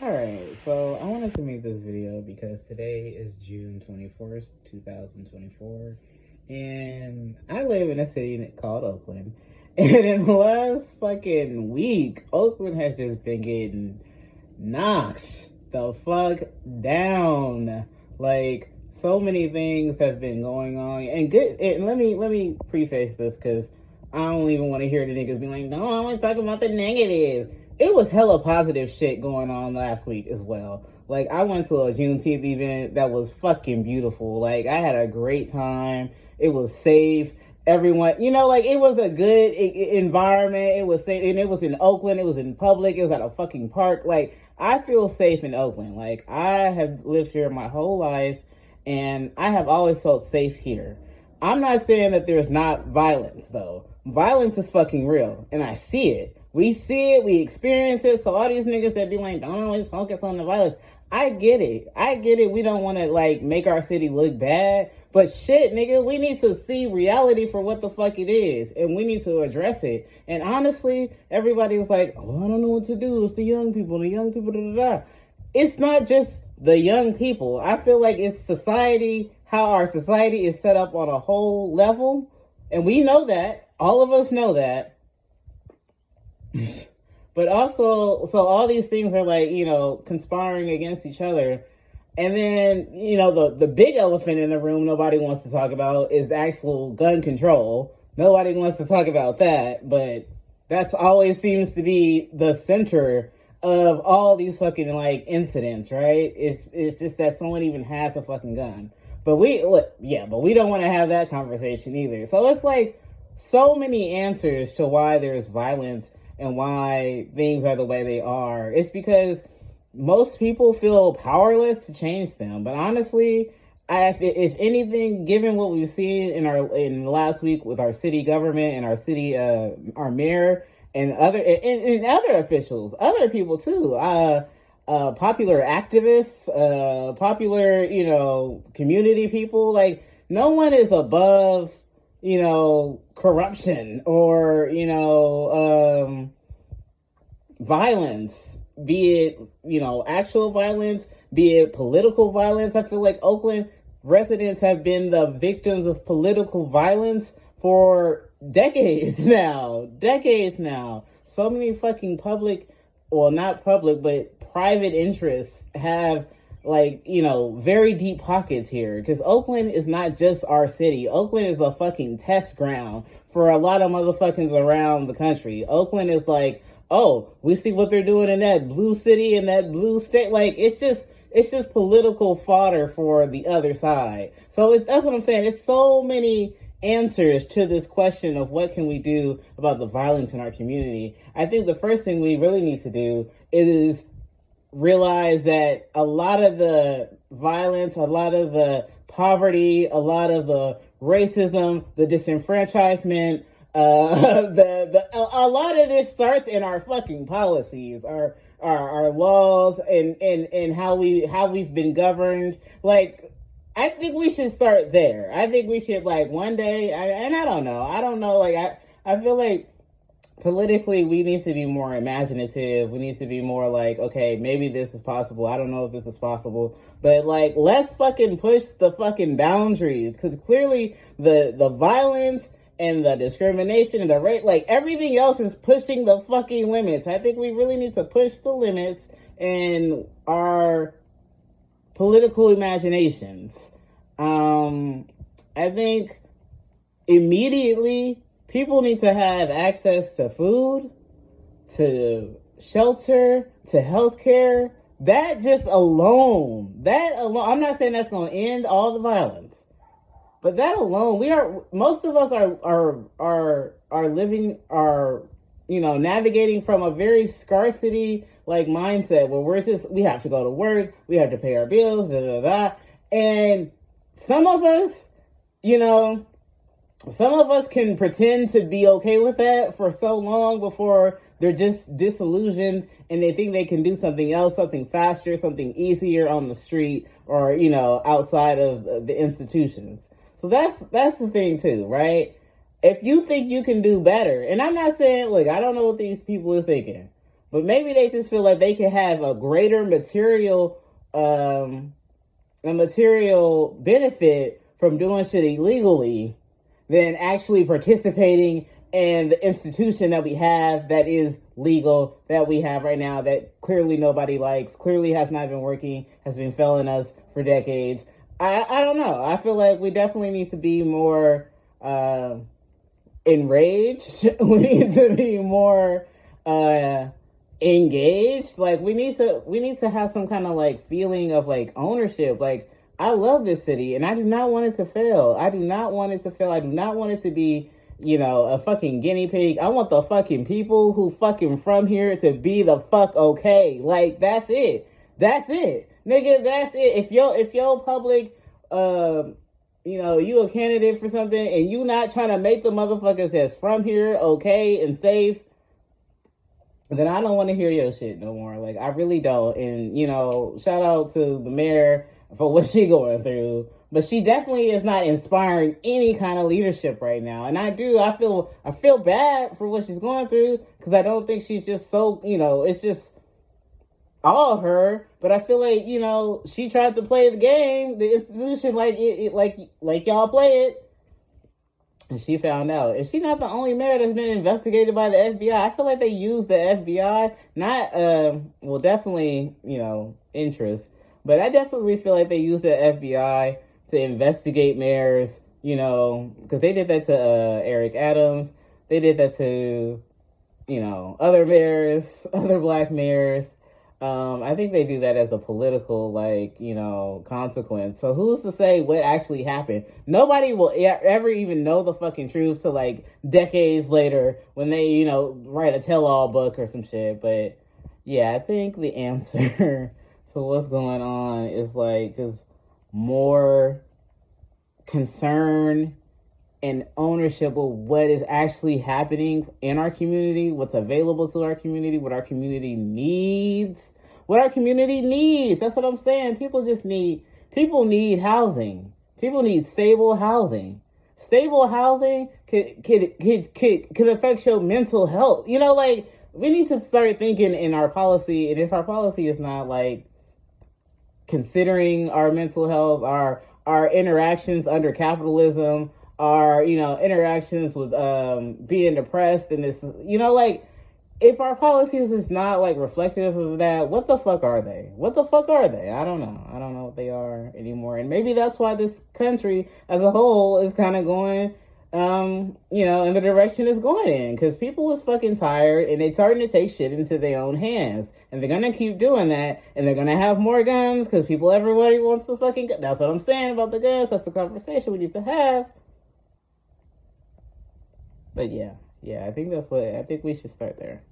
Alright, so I wanted to make this video because today is June 21st, 2024, and I live in a city called Oakland. And in the last fucking week, Oakland has just been getting knocked the fuck down. Like, so many things have been going on. And good, and let me preface this because I don't even want to hear the niggas be like, no, I want to talk about the negative. It was hella positive shit going on last week as well. Like, I went to a Juneteenth event that was fucking beautiful. Like, I had a great time. It was safe. Everyone, like, it was a good environment. It was safe, and it was in Oakland. It was in public. It was at a fucking park. Like, I feel safe in Oakland. Like, I have lived here my whole life, and I have always felt safe here. I'm not saying that there's not violence, though. Violence is fucking real, and I see it. We see it, we experience it, so all these niggas that be like, don't always focus on the violence. I get it. We don't want to, like, make our city look bad, but shit, nigga, we need to see reality for what the fuck it is, and we need to address it. And honestly, everybody was like, oh, I don't know what to do. It's the young people, da-da-da. It's not just the young people. I feel like it's society, how our society is set up on a whole level, and we know that. All of us know that. But also, so all these things are like, conspiring against each other. And then, the big elephant in the room nobody wants to talk about is actual gun control. Nobody wants to talk about that, but that's always seems to be the center of all these fucking, like, incidents, right? It's just that someone even has a fucking gun. But we don't want to have that conversation either. So it's like so many answers to why there's violence and why things are the way they are. It's because most people feel powerless to change them. But honestly, if anything, given what we've seen in the last week with our city government and our city, our mayor and other officials, other people too, popular activists, popular, community people, like, no one is above, corruption or, violence, be it, actual violence, be it political violence. I feel like Oakland residents have been the victims of political violence for decades now. So many fucking not public, but private interests have, like, very deep pockets here. Because Oakland is not just our city. Oakland is a fucking test ground for a lot of motherfuckers around the country. Oakland is like, oh, we see what they're doing in that blue city and that blue state. Like, it's just political fodder for the other side. So that's what I'm saying. It's so many answers to this question of what can we do about the violence in our community. I think the first thing we really need to do is realize that a lot of the violence, a lot of the poverty, a lot of the racism, the disenfranchisement, a lot of this starts in our fucking policies, our laws, and how we've been governed. Like, I think we should start there. I think we should, like, one day, and I don't know, like, I feel like politically, we need to be more imaginative. We need to be more like, okay, maybe this is possible. I don't know if this is possible. But, like, let's fucking push the fucking boundaries. Because clearly, the violence and the discrimination and the rape, like, everything else is pushing the fucking limits. I think we really need to push the limits in our political imaginations. I think immediately people need to have access to food, to shelter, to healthcare. That alone, I'm not saying that's going to end all the violence, but that alone, most of us are living, navigating from a very scarcity, like, mindset where we have to go to work, we have to pay our bills, and some of us, some of us can pretend to be okay with that for so long before they're just disillusioned and they think they can do something else, something faster, something easier on the street or, outside of the institutions. So that's the thing too, right? If you think you can do better, and I'm not saying, look, I don't know what these people are thinking, But maybe they just feel like they can have a greater material benefit from doing shit illegally than actually participating in the institution that we have that is legal, that we have right now, that clearly nobody likes, clearly has not been working, has been failing us for decades. I don't know. I feel like we definitely need to be more enraged. We need to be more engaged. Like we need to have some kind of like feeling of like ownership. Like I love this city and I do not want it to fail. I do not want it to fail. I do not want it to be, a fucking guinea pig. I want the fucking people who fucking from here to be the fuck okay. Like that's it. That's it. Nigga, that's it. If your public you a candidate for something and you not trying to make the motherfuckers that's from here okay and safe, then I don't want to hear your shit no more. Like, I really don't. And, shout out to the mayor for what she going through. But she definitely is not inspiring any kind of leadership right now. And I feel bad for what she's going through because I don't think she's just so, it's just all her. But I feel like, she tried to play the game, the institution like y'all play it. And she found out. Is she not the only mayor that's been investigated by the FBI? I feel like they use the FBI, not, definitely, interest. But I definitely feel like they use the FBI to investigate mayors, because they did that to Eric Adams. They did that to, other mayors, other black mayors. I think they do that as a political, consequence. So who's to say what actually happened? Nobody will ever even know the fucking truth till, decades later when they, write a tell-all book or some shit. But, yeah, I think the answer to what's going on is, just more concern and ownership of what is actually happening in our community, what's available to our community, what our community needs. What our community needs. That's what I'm saying. People need housing. People need stable housing. Stable housing could affect your mental health. We need to start thinking in our policy, and if our policy is not considering our mental health, our interactions under capitalism, our interactions with being depressed, and this, if our policies is not reflective of that, what the fuck are they? What the fuck are they? I don't know. I don't know what they are anymore. And maybe that's why this country as a whole is kind of going, in the direction it's going in. Because people is fucking tired and they starting to take shit into their own hands. And they're going to keep doing that. And they're going to have more guns because everybody wants the fucking gun. That's what I'm saying about the guns. That's the conversation we need to have. But yeah, I think we should start there.